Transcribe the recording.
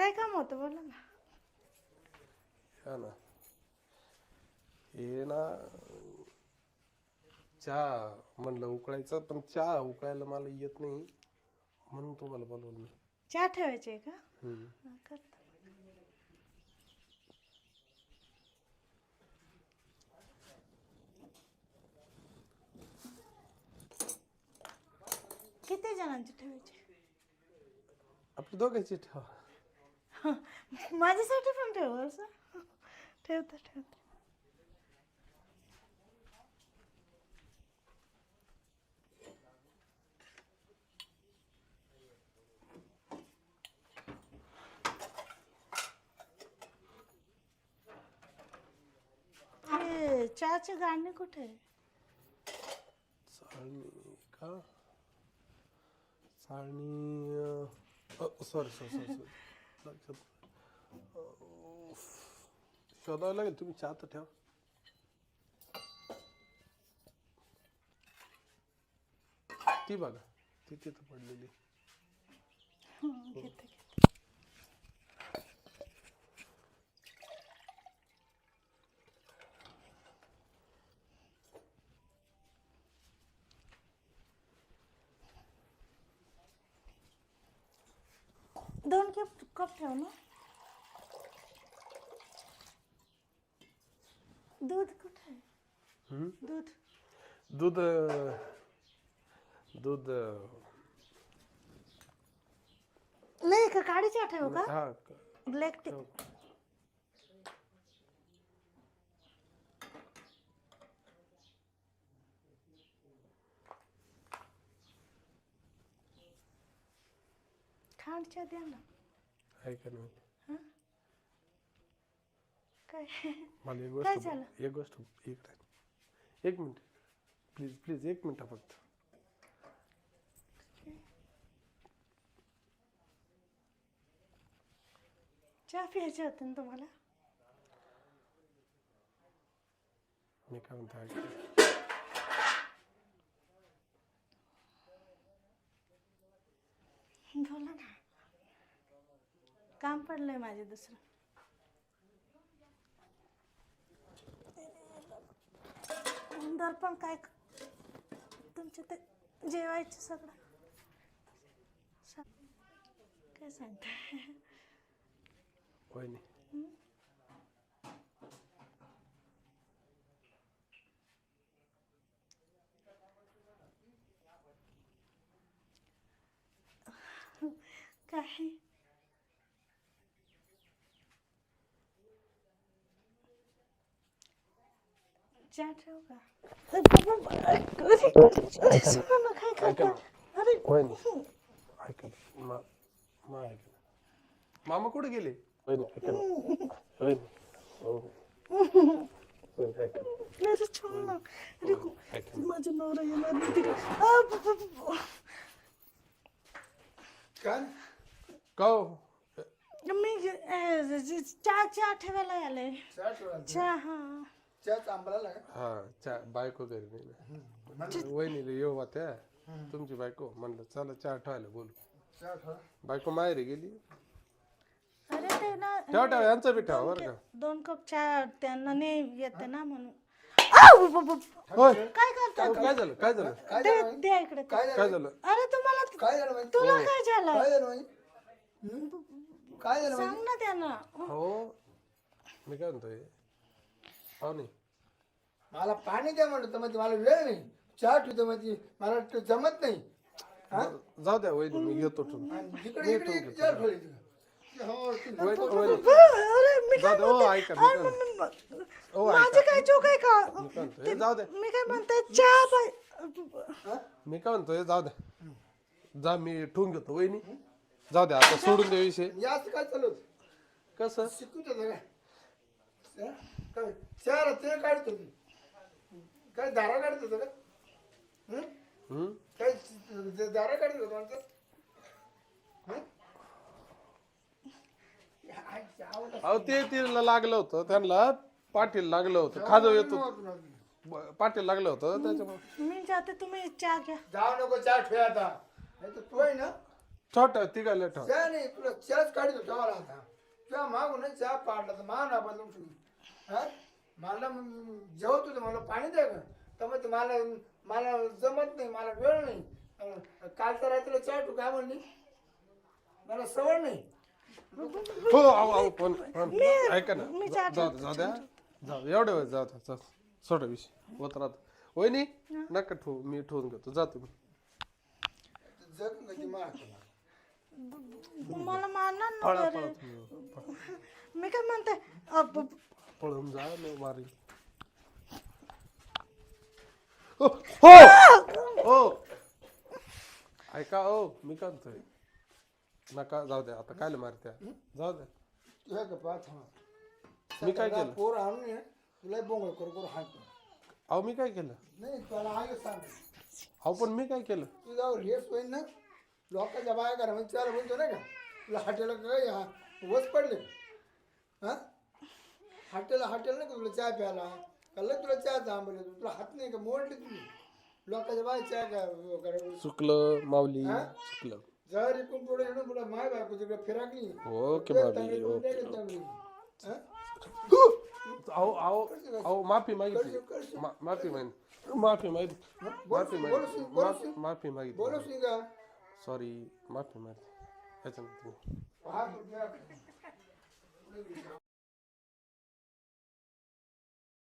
काय काम होतं बोला ना. हा ना हे ना चहा म्हणलं उकळायचं पण चहा उकळायला मला येत नाही म्हणून तुम्हाला बोलवलं मी. चहा ठेवायचे का? हम्म. हा, करते. किती जणांची ठेवायची? आपल्या दोघांची ठेवा. माझ्यासाठी पण ठेव असं. ठेवते ठेवते. हे चहाची गाळणी कुठे आहे? चाळणी का चाळणी सॉरी सॉरी सॉरी लक्षात शोधावं लागेल. तुम्ही चहा तर ठेवा. ती बघा ती तिथं पडलेली. घेते घेते. 2 कप ठेव ना. दूध कुठे आहे? दूध दूध दूध नाही का? काढीची ठेव का? हा ब्लॅक टी. खांडच्या द्या ना. ऐका ना काय मला एक काय गोष्ट झालं? एक गोष्ट एक मिनिट प्लीज प्लीज 1 मिनिट फक्त. चहा प्यायचे होते ना तुम्हाला? मी काय म्हणतो ऐका. बोला ना. काम पडलंय माझे दुसरं. दर्पण काय तुमचे ते जेवायचे सगळं काय सांगताय? वहिनी काय चहा ठेव का? काय करता? अरे वहिनी ऐका ऐका मामा कुठे गेले? वहिनी ऐका ना. वहिनी हो वहिनी ऐका ना. अरे छोड ना. अरे ऐका ना. माझा नवरा येणार नाही तिकडे. काय का हो? मी चहा ठेवायला आले. चहा ठेवायला? चहा हा. चहा चांबला हा चहा बायको घरी नाही ना. वहिनीला येऊ त्या तुमची बायको म्हणलं चला चहा ठेवायला बोलू. चहा ठेवा. बायको माहेरी गेली. अरे ते ना ठेवा ठेवा यांचा बी ठेवा बरं का. 2 कप चहा त्यांना नाही येते ना म्हणून. होय काय करता? काय झालं काय झालं काय झालं? द्या इकडे. काय काय झालं? झालं? अरे तुम्हाला काय झालं माहिती? तुला काय झालं? काय झालं माहिती? काय झालं सांग ना त्यांना. हो मी काय म्हणतोय हो नाही मला पाणी द्या म्हणतो म्हणजे मला वेळ नाही. चहा ठेवतो म्हणजे मला जमत नाही. जाऊ द्या वहिनी मी घेतो ठेवून. आणि इकडे इकडे चहा ठेवायची. हो, ठीक आहे. अरे मी जाऊ काय द्या हो म्हणते? ऐका अरे मी काय मग- हो माझी काय चूक आहे का? म्हणतोय जाऊ द्या मी काय म्हणते चहा मी काय म्हणतोय जाऊ द्या जा मी ठेवून घेतो वहिनी. जाऊ द्या आता सोडून द्या विषय. याच काय चालू होतं? कसं शिकून देतो काय? काय चहा ते काढतो मी. काय दारा काढत होतं का? काय दारा काढत होतं म्हणतात? अहो ते तिला लागलं होतं त्यांना पाठीला लागलं होतं खाजव येतो पाठीला लागलं होतं त्याच्यामुळे मी जाते तुम्ही चहा घ्या. जाऊ नको चहा ठेवा आता. नाही तर तू आहे ना छोटा तिघाला ठेव चहा नाही तुला चहाच काढतो चहाला आता चहा मागून नाही चहा पाडला तर मान बदलून ठेवली हा मला जेवत होतं मला पाणी द्या का तर मग मला मला जमत नाही मला वेळ नाही कालच्या रात्रीला चहा तू काय म्हणली मला सवड नाही हो अहो पण ऐका ना जाऊ द्या जाऊ एवढ्या वेळ जाऊ द्या जाऊ सोडा विषय होत राहतो वहिनी नका ठेवू मी ठेवून घेतो जा तुम्ही जग म्हणजे मार मला मारणार ना पळा घरी. पळा तुम्ही पळा. मी काय म्हणते पळून जा मी मारी हो हो ऐका हो मी काय म्हणतोय नका जाऊ द्या आता काय मारत्या जाऊ द्या तुझ्या का पाच मी काय केलं पोर आणून ये तुला बोंगळ करू हाणतो अहो मी काय केलं नाही तुला आहे सांग अहो पण मी काय केलं तू जाऊ रेस होईल ना लोकांच्या बाया करा म्हणजे त्याला बोलतो नाही का तुला हॉटेल काय वस पडले हा हॉटेल नाही का तुला चहा प्यायला कल्ला तुला चहा थांबले तुला हात नाही का मोडले तुम्ही लोकांच्या बाया चहा करा चुकलं माऊली चुकलं जर इकडून पुढे येणं तुला माय बायको तिकडे फिराकली ओके माऊली ओके अहो अहो अहो माफी मागितली माफी मागितली माफी मागितली माफी मागितली बोलूच नाही का सॉरी माफी मागितली त्याच्यानंतर हा